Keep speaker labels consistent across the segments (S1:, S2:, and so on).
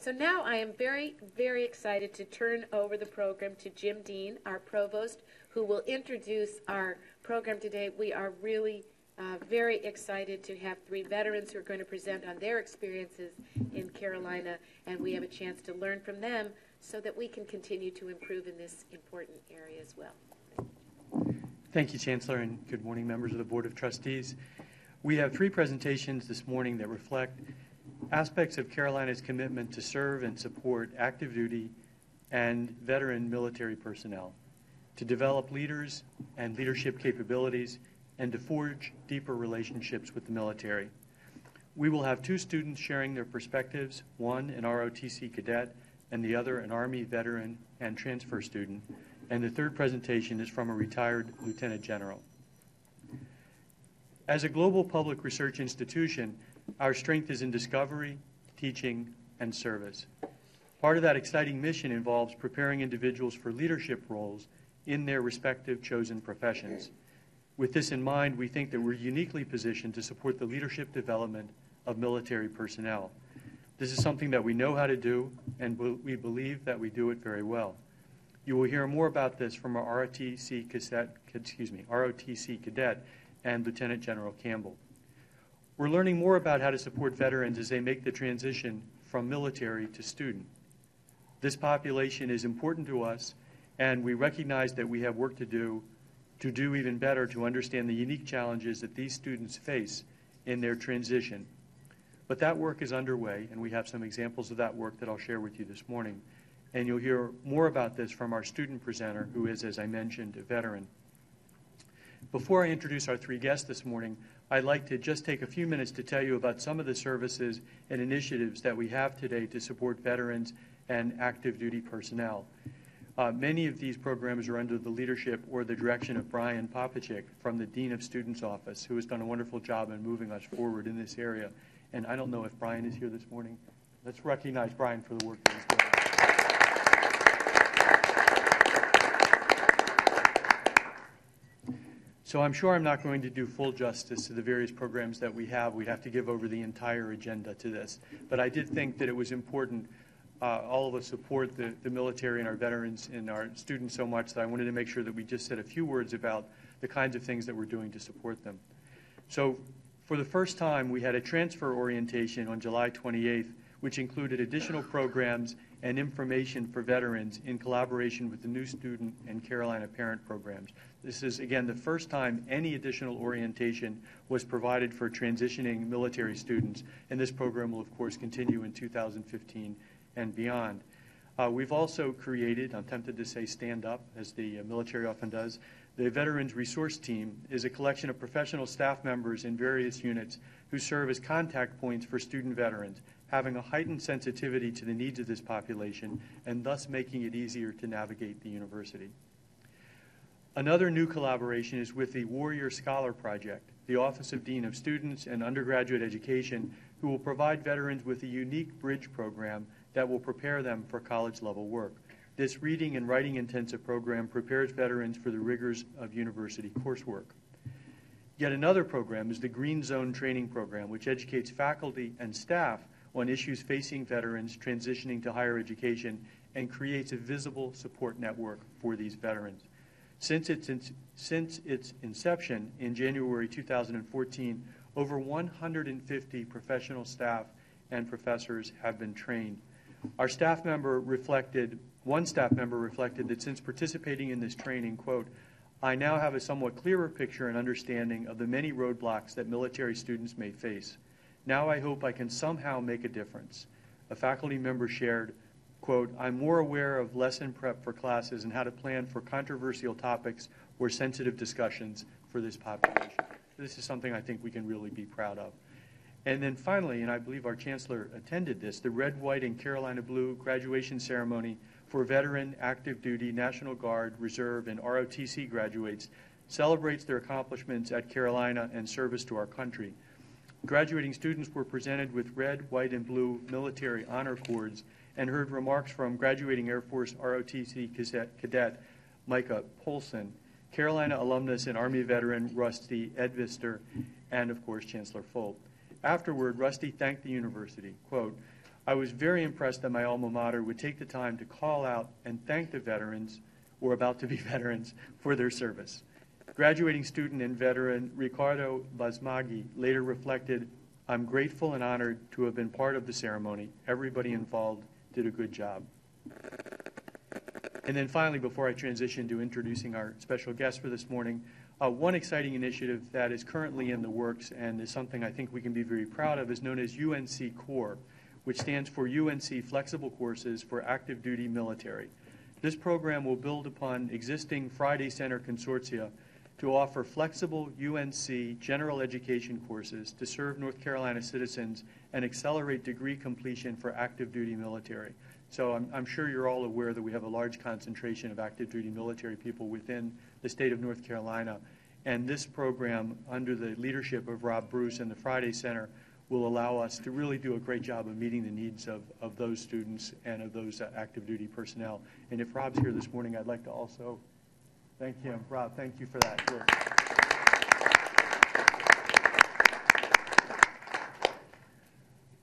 S1: So now I am very, very excited to turn over the program to Jim Dean, our provost, who will introduce our program today. We are really very excited to have three veterans who are going to present on their experiences in Carolina, and we have a chance to learn from them so that we can continue to improve in this important area as well.
S2: Thank you, Chancellor, and good morning, members of the Board of Trustees. We have three presentations this morning that reflect aspects of Carolina's commitment to serve and support active duty and veteran military personnel, to develop leaders and leadership capabilities, and to forge deeper relationships with the military. We will have two students sharing their perspectives, one an ROTC cadet and the other an Army veteran and transfer student, and the third presentation is from a retired lieutenant general. As a global public research institution, our strength is in discovery, teaching, and service. Part of that exciting mission involves preparing individuals for leadership roles in their respective chosen professions. With this in mind, we think that we're uniquely positioned to support the leadership development of military personnel. This is something that we know how to do, and we believe that we do it very well. You will hear more about this from our ROTC cadet and Lieutenant General Campbell. We're learning more about how to support veterans as they make the transition from military to student. This population is important to us, and we recognize that we have work to do even better to understand the unique challenges that these students face in their transition. But that work is underway, and we have some examples of that work that I'll share with you this morning. And you'll hear more about this from our student presenter, who is, as I mentioned, a veteran. Before I introduce our three guests this morning, I'd like to just take a few minutes to tell you about some of the services and initiatives that we have today to support veterans and active duty personnel. Many of these programs are under the leadership or the direction of Brian Popachik from the Dean of Students Office, who has done a wonderful job in moving us forward in this area. And I don't know if Brian is here this morning. Let's recognize Brian for the work that he's doing. So I'm sure I'm not going to do full justice to the various programs that we have. We'd have to give over the entire agenda to this. But I did think that it was important. All of us support the military and our veterans and our students so much that I wanted to make sure that we just said a few words about the kinds of things that we're doing to support them. So for the first time, we had a transfer orientation on July 28th, which included additional programs and information for veterans in collaboration with the New Student and Carolina Parent programs. This is, again, the first time any additional orientation was provided for transitioning military students, and this program will, of course, continue in 2015 and beyond. We've also created, I'm tempted to say stand up, as the military often does, the Veterans Resource Team is a collection of professional staff members in various units who serve as contact points for student veterans, having a heightened sensitivity to the needs of this population and thus making it easier to navigate the university. Another new collaboration is with the Warrior Scholar Project, the Office of Dean of Students and Undergraduate Education, who will provide veterans with a unique bridge program that will prepare them for college-level work. This reading and writing intensive program prepares veterans for the rigors of university coursework. Yet another program is the Green Zone Training Program, which educates faculty and staff on issues facing veterans transitioning to higher education and creates a visible support network for these veterans. Since its inception in January 2014, over 150 professional staff and professors have been trained. One staff member reflected that since participating in this training, quote, "I now have a somewhat clearer picture and understanding of the many roadblocks that military students may face. Now I hope I can somehow make a difference." A faculty member shared, quote, "I'm more aware of lesson prep for classes and how to plan for controversial topics or sensitive discussions for this population." This is something I think we can really be proud of. And then finally, and I believe our Chancellor attended this, the Red, White, and Carolina Blue graduation ceremony for veteran, active duty, National Guard, Reserve, and ROTC graduates celebrates their accomplishments at Carolina and service to our country. Graduating students were presented with red, white, and blue military honor cords and heard remarks from graduating Air Force ROTC cadet Micah Polson, Carolina alumnus and Army veteran Rusty Edvister, and of course Chancellor Folt. Afterward, Rusty thanked the university, quote, I was very impressed that my alma mater would take the time to call out and thank the veterans, or about to be veterans, for their service. Graduating student and veteran Ricardo Basmaghi later reflected, "I'm grateful and honored to have been part of the ceremony. Everybody involved did a good job." And then finally, before I transition to introducing our special guest for this morning, one exciting initiative that is currently in the works and is something I think we can be very proud of is known as UNC Core, which stands for UNC Flexible Courses for Active Duty Military. This program will build upon existing Friday Center consortia to offer flexible UNC general education courses to serve North Carolina citizens and accelerate degree completion for active duty military. So I'm sure you're all aware that we have a large concentration of active duty military people within the state of North Carolina. And this program, under the leadership of Rob Bruce and the Friday Center, will allow us to really do a great job of meeting the needs of those students and of those active duty personnel. And if Rob's here this morning, I'd like to also thank him. Rob, thank you for that work.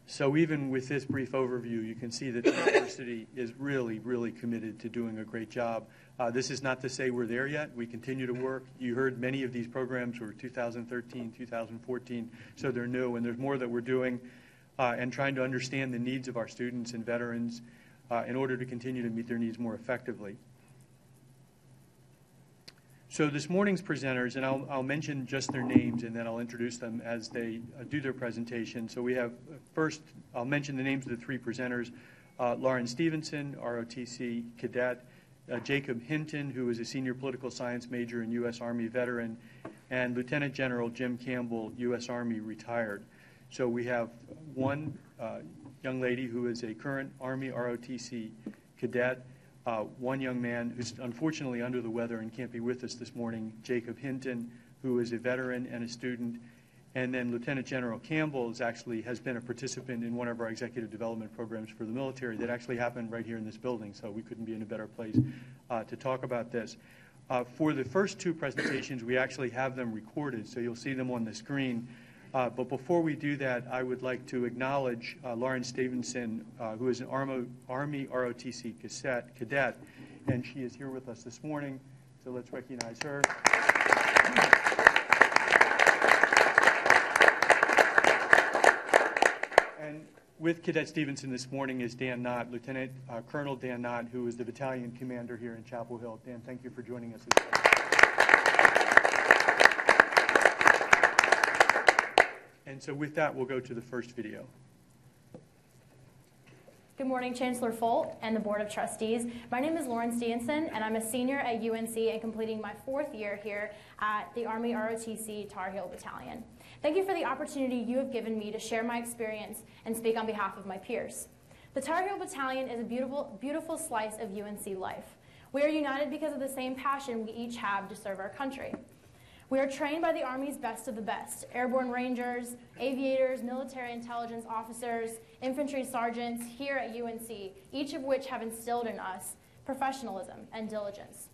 S2: So even with this brief overview, you can see that the university is really, really committed to doing a great job. This is not to say we're there yet. We continue to work. You heard many of these programs were 2013, 2014, so they're new, and there's more that we're doing and trying to understand the needs of our students and veterans in order to continue to meet their needs more effectively. So this morning's presenters, and I'll mention just their names and then I'll introduce them as they do their presentation. So we have, first, I'll mention the names of the three presenters. Lauren Stevenson, ROTC Cadet, Jacob Hinton, who is a senior political science major and U.S. Army veteran, and Lieutenant General Jim Campbell, U.S. Army retired. So we have one young lady who is a current Army ROTC Cadet, one young man who's unfortunately under the weather and can't be with us this morning, Jacob Hinton, who is a veteran and a student. And then Lieutenant General Campbell has been a participant in one of our executive development programs for the military that actually happened right here in this building, so we couldn't be in a better place to talk about this. For the first two presentations, we actually have them recorded, so you'll see them on the screen. But before we do that, I would like to acknowledge Lauren Stevenson, who is an Army ROTC cadet, and she is here with us this morning, so let's recognize her. And with Cadet Stevenson this morning is Dan Knott, Lieutenant Colonel Dan Knott, who is the battalion commander here in Chapel Hill. Dan, thank you for joining us this morning. And so with that, we'll go to the first video.
S3: Good morning, Chancellor Folt and the Board of Trustees. My name is Lauren Stevenson, and I'm a senior at UNC and completing my 4th year here at the Army ROTC Tar Heel Battalion. Thank you for the opportunity you have given me to share my experience and speak on behalf of my peers. The Tar Heel Battalion is a beautiful, beautiful slice of UNC life. We are united because of the same passion we each have to serve our country. We are trained by the Army's best of the best, airborne rangers, aviators, military intelligence officers, infantry sergeants here at UNC, each of which have instilled in us professionalism and diligence.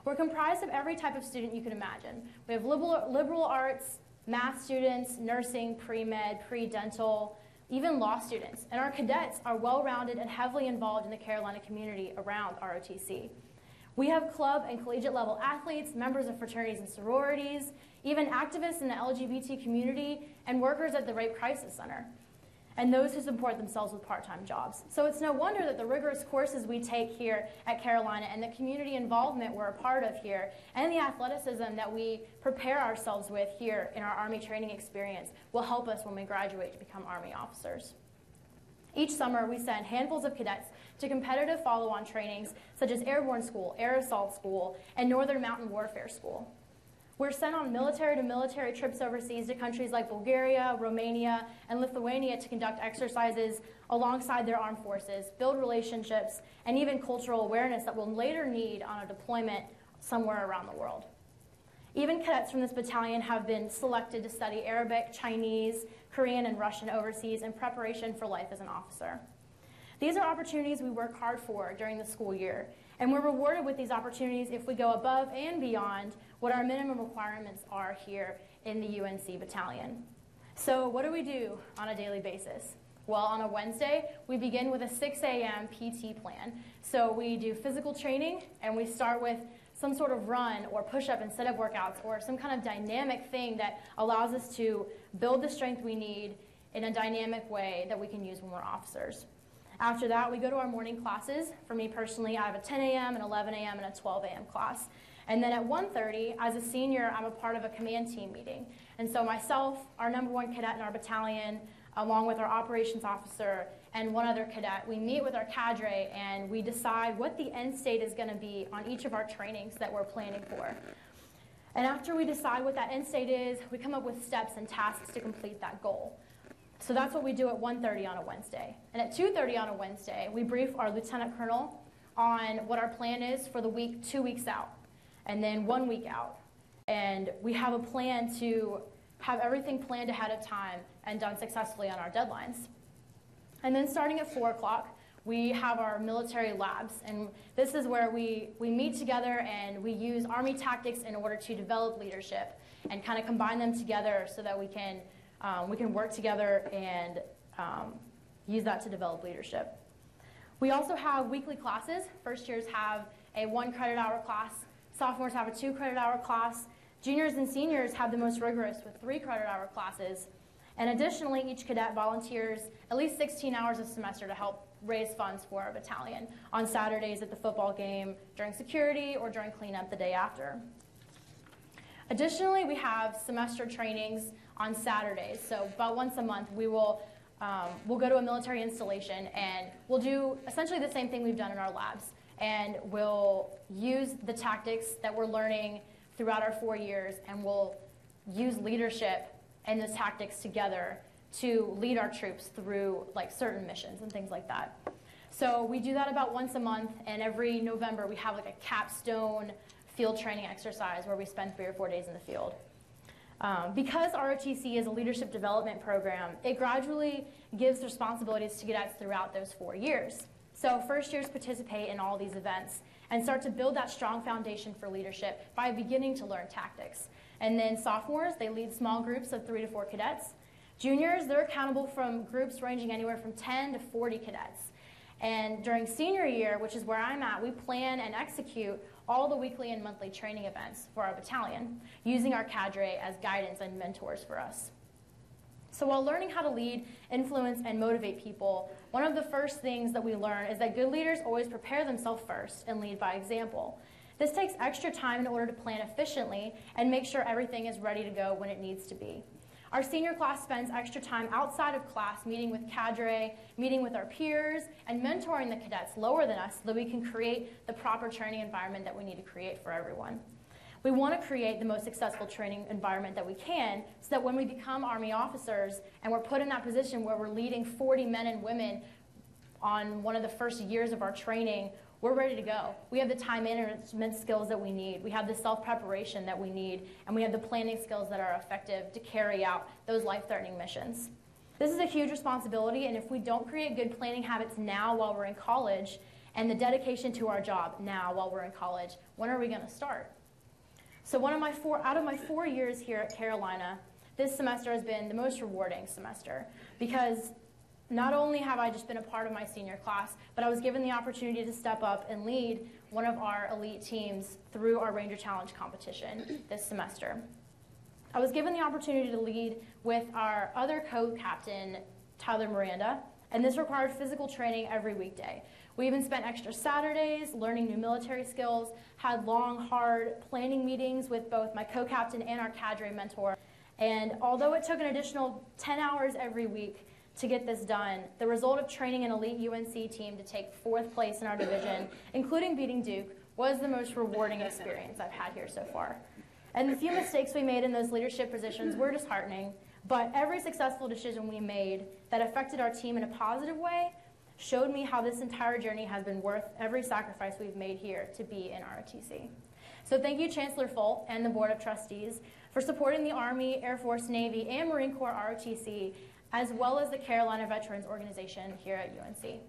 S3: We're comprised of every type of student you can imagine. We have liberal arts, math students, nursing, pre-med, pre-dental, even law students. And our cadets are well-rounded and heavily involved in the Carolina community around ROTC. We have club and collegiate level athletes, members of fraternities and sororities, even activists in the LGBT community, and workers at the Rape Crisis Center, and those who support themselves with part-time jobs. So it's no wonder that the rigorous courses we take here at Carolina and the community involvement we're a part of here, and the athleticism that we prepare ourselves with here in our Army training experience will help us when we graduate to become Army officers. Each summer, we send handfuls of cadets to competitive follow-on trainings such as Airborne School, Air Assault School, and Northern Mountain Warfare School. We're sent on military-to-military trips overseas to countries like Bulgaria, Romania, and Lithuania to conduct exercises alongside their armed forces, build relationships, and even cultural awareness that we'll later need on a deployment somewhere around the world. Even cadets from this battalion have been selected to study Arabic, Chinese, Korean, and Russian overseas in preparation for life as an officer. These are opportunities we work hard for during the school year, and we're rewarded with these opportunities if we go above and beyond what our minimum requirements are here in the UNC battalion. So what do we do on a daily basis? Well, on a Wednesday, we begin with a 6 a.m. PT plan. So we do physical training, and we start with some sort of run or push-up and sit-up workouts or some kind of dynamic thing that allows us to build the strength we need in a dynamic way that we can use when we're officers. After that, we go to our morning classes. For me personally, I have a 10 a.m., an 11 a.m., and a 12 a.m. class. And then at 1:30, as a senior, I'm a part of a command team meeting. And so myself, our #1 cadet in our battalion, along with our operations officer and one other cadet, we meet with our cadre and we decide what the end state is going to be on each of our trainings that we're planning for. And after we decide what that end state is, we come up with steps and tasks to complete that goal. So that's what we do at 1:30 on a Wednesday. And at 2:30 on a Wednesday, we brief our lieutenant colonel on what our plan is for the week 2 weeks out, and then 1 week out. And we have a plan to have everything planned ahead of time and done successfully on our deadlines. And then starting at 4 o'clock, we have our military labs. And this is where we meet together and we use Army tactics in order to develop leadership and kind of combine them together so that we can work together and use that to develop leadership. We also have weekly classes. First years have a 1 credit hour class. Sophomores have a 2 credit hour class. Juniors and seniors have the most rigorous with 3 credit hour classes. And additionally, each cadet volunteers at least 16 hours a semester to help raise funds for our battalion on Saturdays at the football game, during security, or during cleanup the day after. Additionally, we have semester trainings on Saturdays. So about once a month, we'll go to a military installation and we'll do essentially the same thing we've done in our labs. And we'll use the tactics that we're learning throughout our 4 years, and we'll use leadership and those tactics together to lead our troops through like certain missions and things like that. So we do that about once a month, and every November we have like a capstone field training exercise where we spend 3 or 4 days in the field. Because ROTC is a leadership development program, it gradually gives responsibilities to cadets throughout those 4 years. So first years participate in all these events and start to build that strong foundation for leadership by beginning to learn tactics. And then sophomores, they lead small groups of 3 to 4 cadets. Juniors, they're accountable from groups ranging anywhere from 10 to 40 cadets. And during senior year, which is where I'm at, we plan and execute all the weekly and monthly training events for our battalion, using our cadre as guidance and mentors for us. So while learning how to lead, influence, and motivate people, one of the first things that we learn is that good leaders always prepare themselves first and lead by example. This takes extra time in order to plan efficiently and make sure everything is ready to go when it needs to be. Our senior class spends extra time outside of class meeting with cadre, meeting with our peers, and mentoring the cadets lower than us so that we can create the proper training environment that we need to create for everyone. We want to create the most successful training environment that we can so that when we become Army officers and we're put in that position where we're leading 40 men and women on one of the first years of our training, we're ready to go. We have the time management skills that we need. We have the self-preparation that we need. And we have the planning skills that are effective to carry out those life-threatening missions. This is a huge responsibility, and if we don't create good planning habits now while we're in college and the dedication to our job now while we're in college, when are we going to start? So out of my 4 years here at Carolina, this semester has been the most rewarding semester because not only have I just been a part of my senior class, but I was given the opportunity to step up and lead one of our elite teams through our Ranger Challenge competition this semester. I was given the opportunity to lead with our other co-captain, Tyler Miranda, and this required physical training every weekday. We even spent extra Saturdays learning new military skills, had long, hard planning meetings with both my co-captain and our cadre mentor. And although it took an additional 10 hours every week to get this done, the result of training an elite UNC team to take 4th place in our division, including beating Duke, was the most rewarding experience I've had here so far. And the few mistakes we made in those leadership positions were disheartening, but every successful decision we made that affected our team in a positive way showed me how this entire journey has been worth every sacrifice we've made here to be in ROTC. So thank you, Chancellor Folt and the Board of Trustees, for supporting the Army, Air Force, Navy, and Marine Corps ROTC, as well as the Carolina Veterans Organization here at UNC.